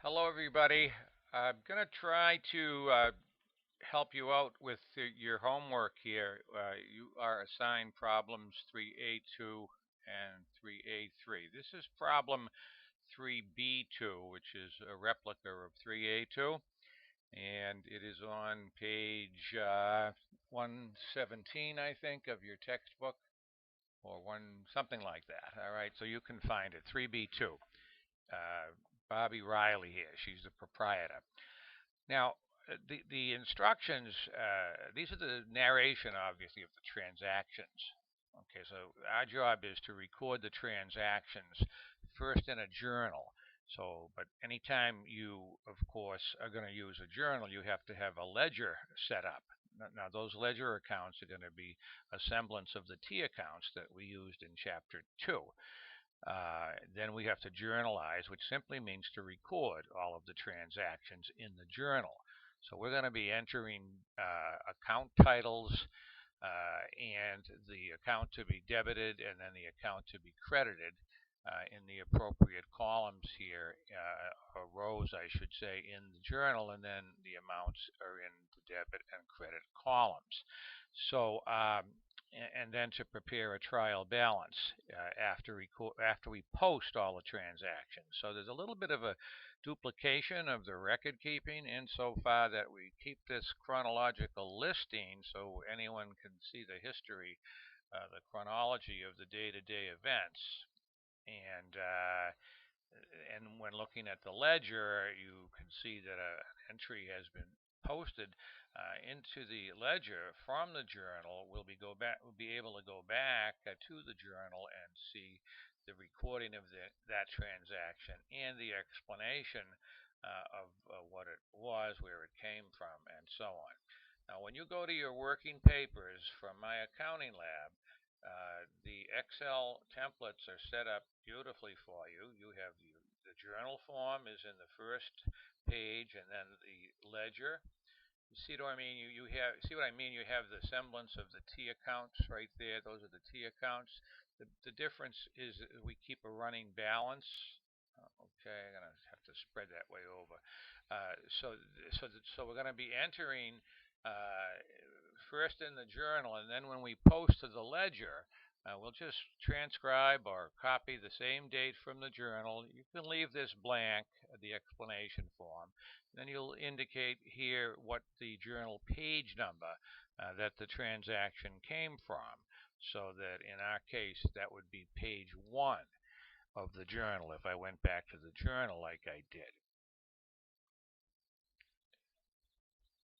Hello, everybody. I'm going to try to help you out with your homework here. You are assigned problems 3A2 and 3A3. This is problem 3B2, which is a replica of 3A2, and it is on page 117, I think, of your textbook, or something like that. All right, so you can find it, 3B2. Bobby Riley here. She's the proprietor. Now, the instructions, these are the narration, obviously, of the transactions. Okay, so our job is to record the transactions first in a journal. So, but anytime you, of course, are going to use a journal, you have to have a ledger set up. Now, those ledger accounts are going to be a semblance of the T accounts that we used in Chapter 2. Then we have to journalize, which simply means to record all of the transactions in the journal. So we're going to be entering account titles and the account to be debited and then the account to be credited in the appropriate columns here, or rows, I should say, in the journal, and then the amounts are in the debit and credit columns. So and then to prepare a trial balance after we post all the transactions. So there's a little bit of a duplication of the record keeping insofar that we keep this chronological listing so anyone can see the history, the chronology of the day-to-day events. And when looking at the ledger, you can see that an entry has been posted into the ledger from the journal. We'll be able to go back to the journal and see the recording of that transaction and the explanation of what it was, where it came from, and so on. Now, when you go to your working papers from my accounting lab, the Excel templates are set up beautifully for you. You have the journal form is in the first page, and then the ledger. You see what I mean? You what I mean? You have the semblance of the T accounts right there. Those are the T accounts. The difference is we keep a running balance. Okay, I'm gonna have to spread that way over. So we're gonna be entering first in the journal, and then when we post to the ledger, we'll just transcribe or copy the same date from the journal. You can leave this blank, the explanation form. Then you'll indicate here what the journal page number that the transaction came from. So that in our case, that would be page 1 of the journal if I went back to the journal like I did.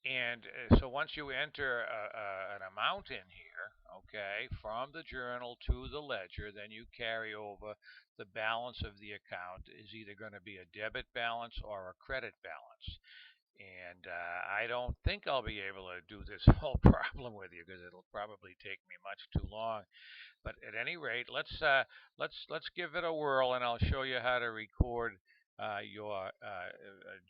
And so once you enter an amount in here, okay, from the journal to the ledger, then you carry over the balance of the account is either going to be a debit balance or a credit balance. And I don't think I'll be able to do this whole problem with you because it'll probably take me much too long. But at any rate, let's give it a whirl, and I'll show you how to record your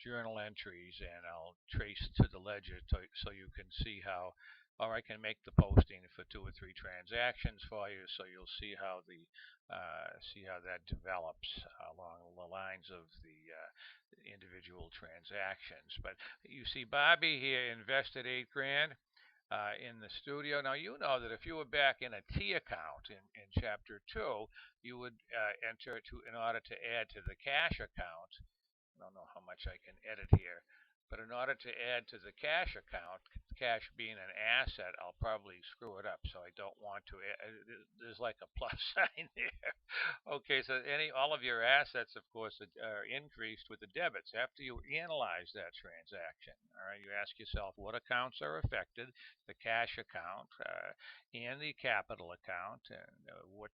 journal entries, and I'll trace to the ledger so you can see how, or I can make the posting for 2 or 3 transactions for you, so you'll see how that develops along the lines of the individual transactions. But you see, Bobby here invested $8,000. In the studio. Now, you know that if you were back in a T account in Chapter 2, you would enter in order to add to the cash account. I don't know how much I can edit here, but in order to add to the cash account, cash being an asset, I'll probably screw it up, so I don't want to. There's like a plus sign there. Okay, so all of your assets, of course, are increased with the debits. After you analyze that transaction, all right, you ask yourself what accounts are affected, the cash account and the capital account, and what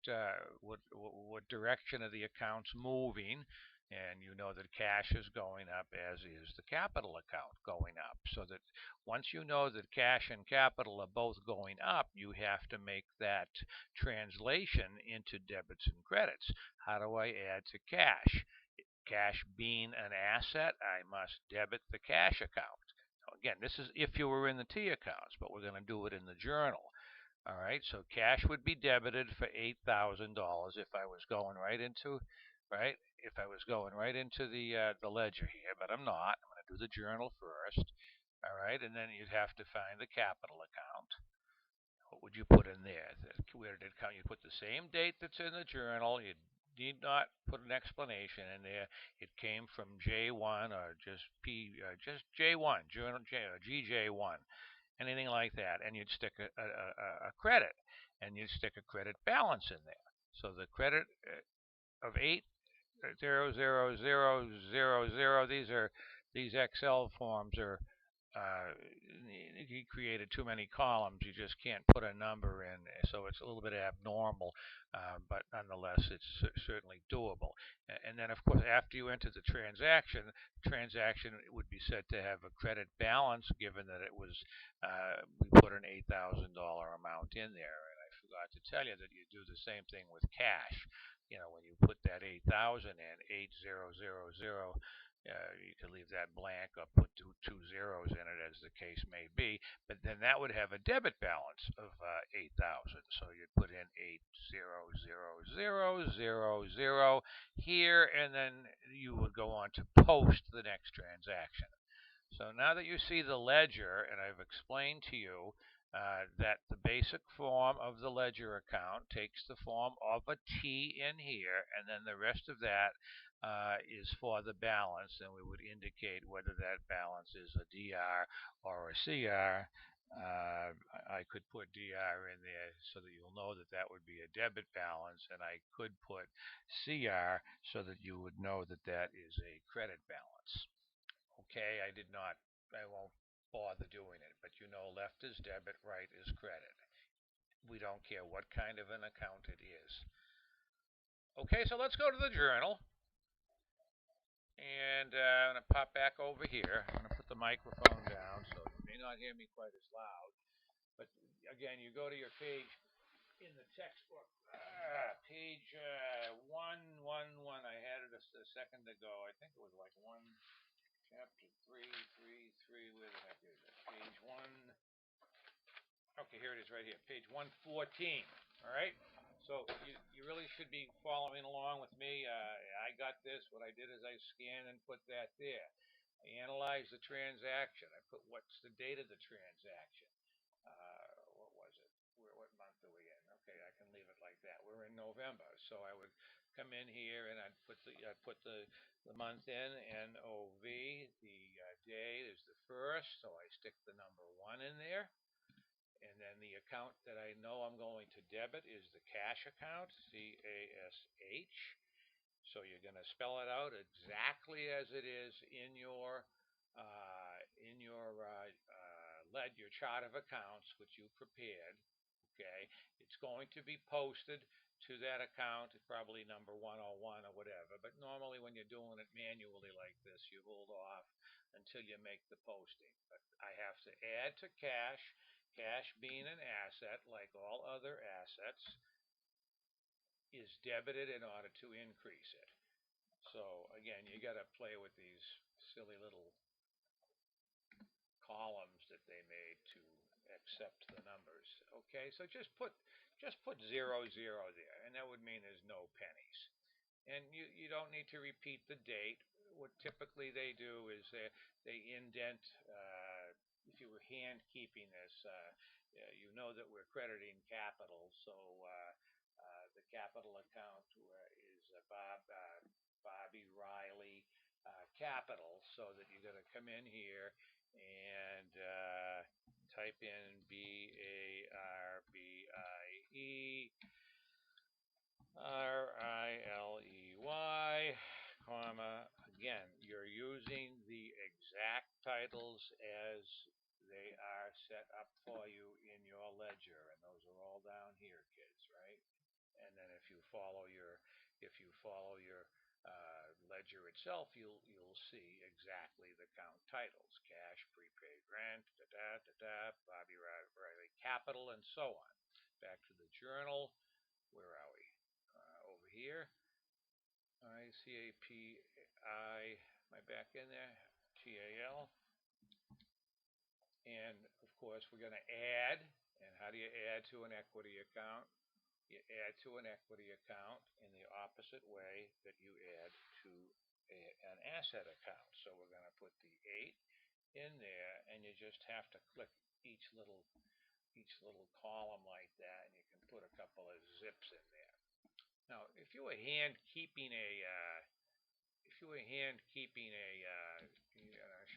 direction are the accounts moving. And you know that cash is going up, as is the capital account going up. So that once you know that cash and capital are both going up, you have to make that translation into debits and credits. How do I add to cash? Cash being an asset, I must debit the cash account. Now, again, this is if you were in the T accounts, but we're going to do it in the journal. All right, so cash would be debited for $8,000 if I was going right into if I was going right into the ledger here, but I'm not. I'm going to do the journal first. All right, and then you'd have to find the capital account. What would you put in there? Where did it come? You put the same date that's in the journal. You need not put an explanation in there. It came from J1 or just J1, journal J or GJ1, anything like that, and you'd stick a credit, and you'd stick a credit balance in there. So the credit of 8000000. These Excel forms are he created too many columns. You just can't put a number in, so it's a little bit abnormal, but nonetheless, it's certainly doable. And then, of course, after you enter the transaction would be said to have a credit balance, given that it was we put an $8,000 amount in there. And I forgot to tell you that you do the same thing with cash. You know, when you put that 8,000 in, 8000. You could leave that blank or put two zeros in it, as the case may be, but then that would have a debit balance of 8,000. So you'd put in 80000 here, and then you would go on to post the next transaction. So now that you see the ledger, and I've explained to you that the basic form of the ledger account takes the form of a T in here, and then the rest of that is for the balance, and we would indicate whether that balance is a DR or a CR. I could put DR in there so that you'll know that that would be a debit balance, and I could put CR so that you would know that that is a credit balance. Okay, I won't bother doing it, but you know left is debit, right is credit. We don't care what kind of an account it is. Okay, so let's go to the journal. And I'm going to pop back over here. I'm going to put the microphone down so you may not hear me quite as loud. But again, you go to your page in the textbook, page 111. I had it a second ago. I think it was like chapter 333. Where the heck is it? Page 1. Okay, here it is right here. Page 114. All right. So you really should be following along with me. I got this. What I did is I scanned and put that there. I analyzed the transaction. I put what's the date of the transaction. What was it? What month are we in? Okay, I can leave it like that. We're in November, so I would come in here and I'd put the month in, NOV. The day is the 1st, so I stick the number 1 in there. And then the account that I know I'm going to debit is the cash account, CASH. So you're going to spell it out exactly as it is in your your chart of accounts, which you prepared. Okay, it's going to be posted to that account, probably number 101 or whatever. But normally, when you're doing it manually like this, you hold off until you make the posting. But I have to add to cash. Cash being an asset, like all other assets, is debited in order to increase it. So again, you got to play with these silly little columns that they made to accept the numbers. Okay, so just put 00 there, and that would mean there's no pennies. And you don't need to repeat the date. What typically they do is they indent. If you were hand keeping this, you know that we're crediting capital, so the capital account is Bobby Riley Capital, so that you're going to come in here and type in BARBIERILEY, comma. Again, you're using the exact titles as they are set up for you in your ledger, and those are all down here, kids, right? And then if you follow your ledger itself, you'll see exactly the count titles: cash, prepaid rent, Bobby Riley Capital, and so on. Back to the journal. Where are we? Over here. ICAPI. Am I back in there? TAL. And of course, we're going to add. And how do you add to an equity account? you add to an equity account in the opposite way that you add to an asset account. So we're going to put the 8 in there, and you just have to click each little column like that, and you can put a couple of zips in there. Now, if you were hand keeping a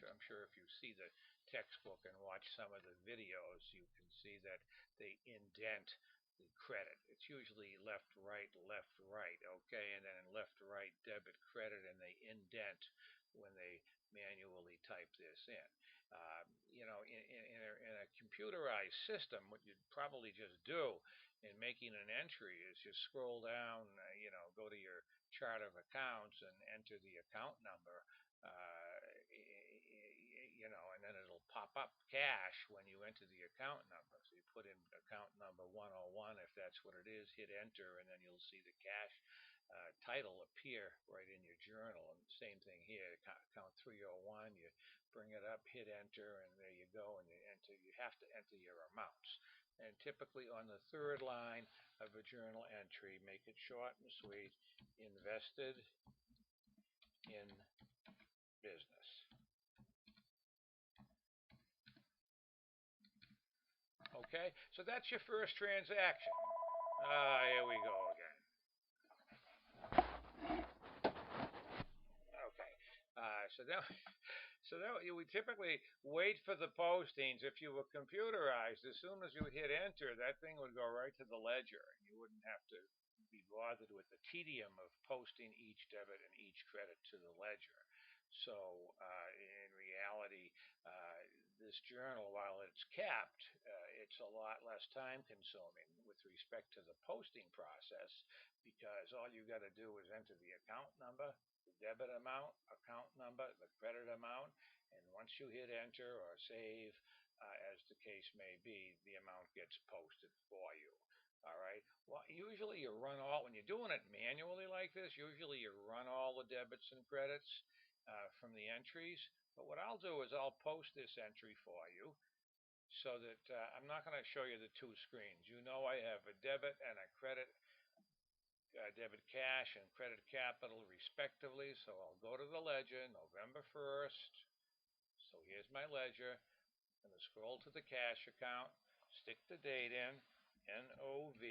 I'm sure if you see the textbook and watch some of the videos, you can see that they indent the credit. It's usually left, right, okay, and then left, right, debit, credit, and they indent when they manually type this in. In a computerized system, what you'd probably just do in making an entry is just scroll down, go to your chart of accounts and enter the account number, and then it'll pop up cash when you enter the account number. So you put in account number 101 if that's what it is, hit enter, and then you'll see the cash title appear right in your journal. And same thing here, account 301, you bring it up, hit enter, and there you go, and you have to enter your amounts. And typically on the third line of a journal entry, make it short and sweet, invested in business. Okay, so that's your first transaction. Here we go again. Okay, so we typically wait for the postings. If you were computerized, as soon as you hit enter, that thing would go right to the ledger, and you wouldn't have to be bothered with the tedium of posting each debit and each credit to the ledger. So in reality, this journal, while it's capped, it's a lot less time consuming with respect to the posting process, because all you got to do is enter the account number, the debit amount, account number, the credit amount, and once you hit enter or save, as the case may be, the amount gets posted for you. All right. Well, usually you run when you're doing it manually like this, usually you run all the debits and credits from the entries. But what I'll do is I'll post this entry for you so that I'm not going to show you the two screens. You know I have a debit and a credit, debit cash and credit capital respectively. So I'll go to the ledger, November 1st. So here's my ledger. I'm going to scroll to the cash account, stick the date in, NOV,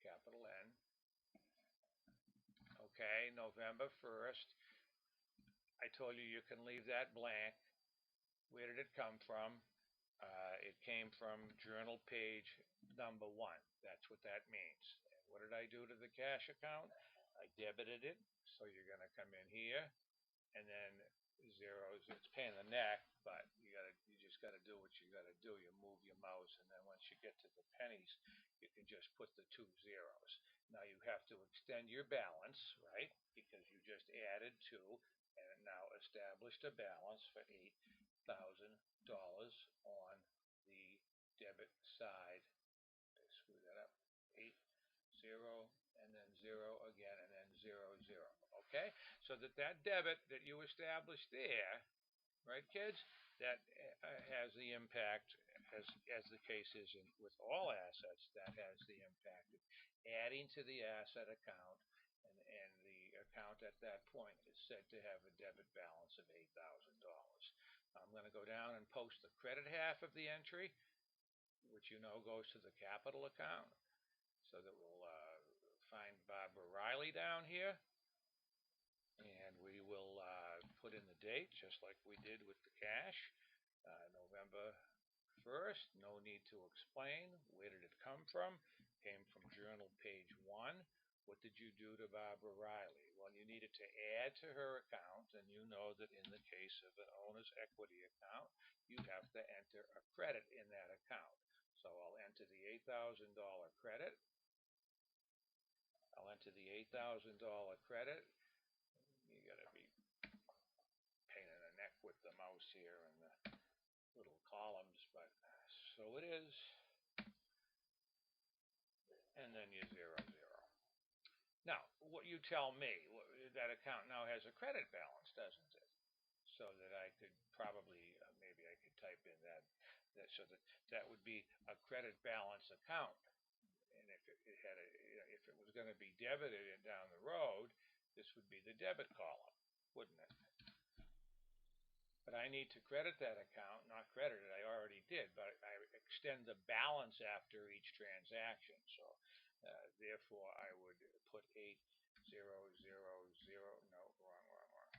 capital N. Okay, November 1st. I told you you can leave that blank. Where did it come from? It came from journal page number 1. That's what that means. And what did I do to the cash account? I debited it. So you're going to come in here, and then zeros. It's a pain in the neck, but you just got to do what you got to do. You move your mouse, and then once you get to the pennies, you can just put the 2 zeros. Now you have to extend your balance, right? Because you just added 2 and now established a balance for $8,000 on the debit side. I screw that up. 8, 0, and then 0 again, and then 0, 0. Okay? So that debit that you established there, right, kids, that has the impact, as the case is with all assets, that has the impact of adding to the asset account, and the account at that point is said to have a debit balance of $8,000. I'm going to go down and post the credit half of the entry, which goes to the capital account. So that we'll find Barbara Riley down here, and we will put in the date just like we did with the cash, November 1st. No need to explain. Where did it come from? Came from journal page 1. What did you do to Barbara Riley? Well, you needed to add to her account, and you know that in the case of an owner's equity account, you have to enter a credit in that account. So I'll enter the $8,000 credit. I'll enter the $8,000 credit. You got to be pain in the neck with the mouse here and the little columns, but so it is. And then you 0, 0. Now, what you tell me, that account now has a credit balance, doesn't it? So that I could probably, maybe I could type in that so that would be a credit balance account. if it was going to be debited down the road, this would be the debit column, wouldn't it? But I need to credit that account, not credit it, I already did, but I extend the balance after each transaction. So therefore I would put 8000, no, wrong.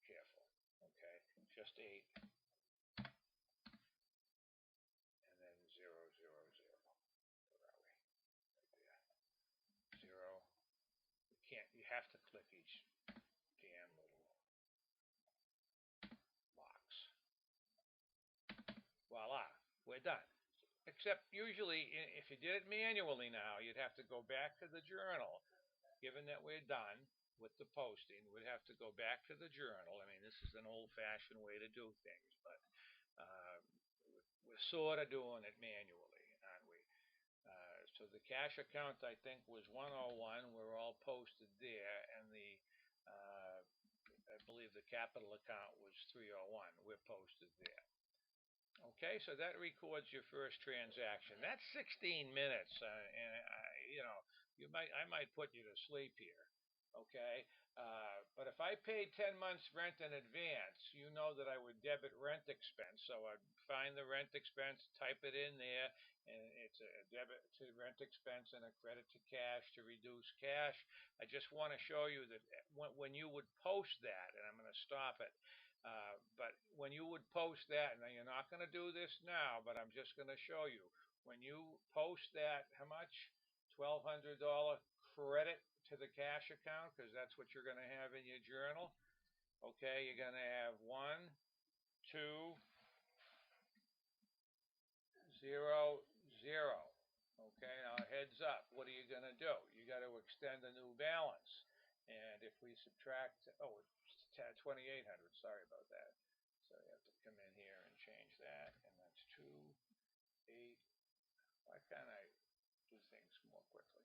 Careful. Okay, just 8 and then 000. Where are we? Right there. 0. You have to click each damn little box. Voila, we're done. Except usually, if you did it manually now, you'd have to go back to the journal. Given that we're done with the posting, we'd have to go back to the journal. I mean, this is an old-fashioned way to do things, but we're sort of doing it manually, aren't we? So the cash account, I think, was 101. We're all posted there, and I believe the capital account was 301. We're posted there. Okay, so that records your first transaction. That's 16 minutes, and I might put you to sleep here. Okay, but if I paid 10 months rent in advance, you know that I would debit rent expense. So I'd find the rent expense, type it in there, and it's a debit to rent expense and a credit to cash to reduce cash. I just want to show you that when you would post that, and I'm going to stop it. But when you would post that, and you're not going to do this now, but I'm just going to show you. When you post that, how much? $1,200 credit to the cash account, because that's what you're going to have in your journal. Okay, you're going to have 1, 2, 0, 0. Okay, now heads up. What are you going to do? You got to extend a new balance. And if we subtract, it's 2,800. Sorry about that. So you have to come in here and change that, and that's 2, 8. Why can't I do things more quickly?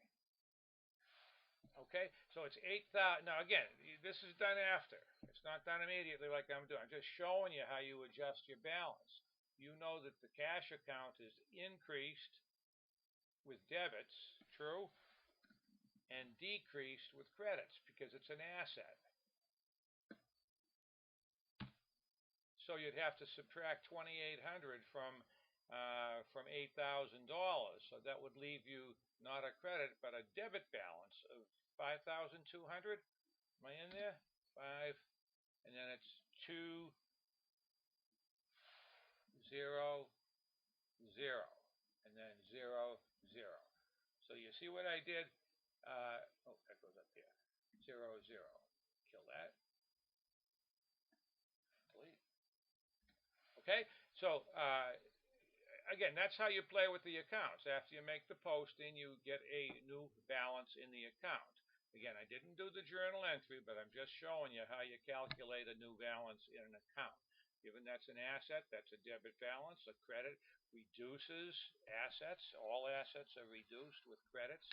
Okay, so it's 8,000. Now again, this is done after. It's not done immediately like I'm doing. I'm just showing you how you adjust your balance. You know that the cash account is increased with debits, true, and decreased with credits because it's an asset. So you'd have to subtract 2,800 from $8,000. So that would leave you not a credit but a debit balance of 5,200. Am I in there? 5, and then it's 2, 0, 0, and then 0, 0. So you see what I did? That goes up here. 0, 0. Kill that. Delete. Okay, so again, that's how you play with the accounts. After you make the posting, you get a new balance in the account. Again, I didn't do the journal entry, but I'm just showing you how you calculate a new balance in an account. Given that's an asset, that's a debit balance. A credit reduces assets. All assets are reduced with credits.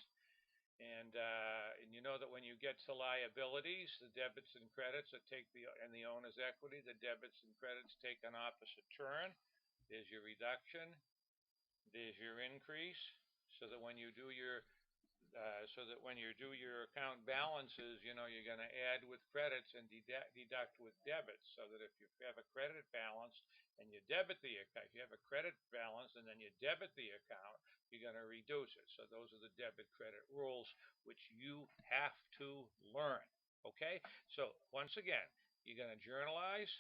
And you know that when you get to liabilities, the debits and credits that take the owner's equity, the debits and credits take an opposite turn. There's your reduction. There's your increase. So that when you do your account balances, you're going to add with credits and deduct with debits. So that if you have a credit balance and you debit the account, if you have a credit balance and then you debit the account, you're going to reduce it. So those are the debit credit rules which you have to learn. Okay? So once again, you're going to journalize.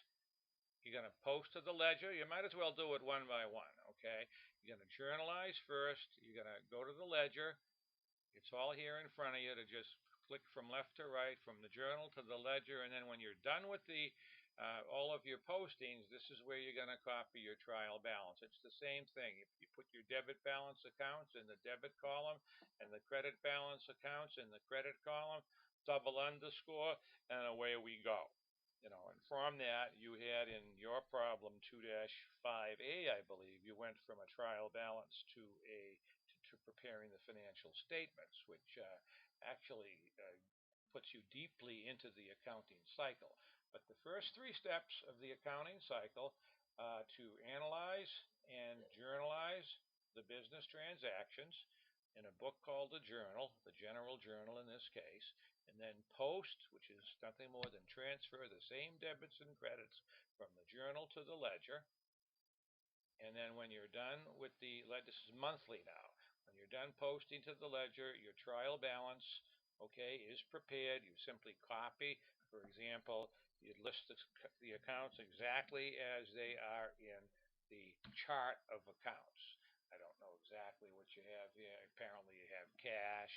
You're going to post to the ledger. You might as well do it one by one. Okay? You're going to journalize first. You're going to go to the ledger. It's all here in front of you to just click from left to right, from the journal to the ledger, and then when you're done with all of your postings, this is where you're going to copy your trial balance. It's the same thing. If you put your debit balance accounts in the debit column and the credit balance accounts in the credit column, double underscore, and away we go. And from that, you had in your problem 2-5A, I believe, you went from a trial balance to preparing the financial statements, which actually puts you deeply into the accounting cycle. But the first 3 steps of the accounting cycle to analyze and journalize the business transactions, in a book called the journal, the general journal in this case, and then post, which is nothing more than transfer the same debits and credits from the journal to the ledger. And then when you're done with the ledger, this is monthly now. When you're done posting to the ledger, your trial balance, okay, is prepared. You simply copy, for example, you list the accounts exactly as they are in the chart of accounts. I don't know exactly what you have here. Apparently you have cash.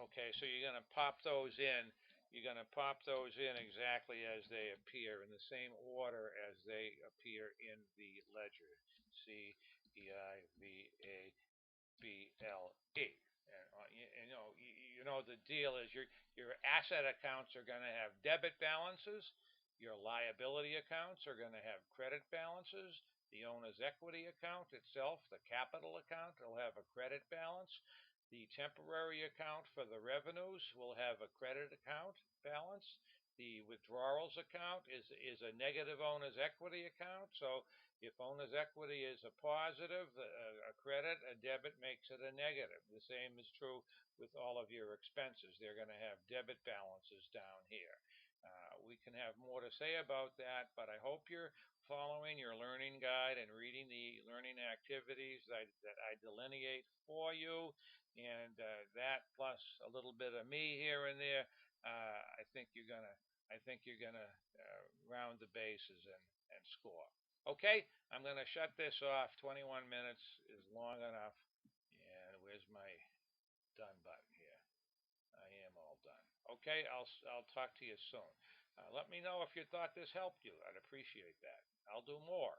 Okay, so you're going to pop those in. You're going to pop those in exactly as they appear, in the same order as they appear in the ledger. CEIVABLE. And you know the deal is your asset accounts are going to have debit balances. Your liability accounts are going to have credit balances. The owner's equity account itself, the capital account, will have a credit balance. The temporary account for the revenues will have a credit account balance. The withdrawals account is a negative owner's equity account. So if owner's equity is a positive, a credit, a debit makes it a negative. The same is true with all of your expenses. They're going to have debit balances down here. We can have more to say about that, but I hope you're following your learning guide and reading the learning activities that I delineate for you. And that plus a little bit of me here and there, I think you're gonna round the bases and score. Okay, I'm gonna shut this off. 21 minutes is long enough. And where's my done button here? I am all done. Okay, I'll talk to you soon. Let me know if you thought this helped you. I'd appreciate that. I'll do more.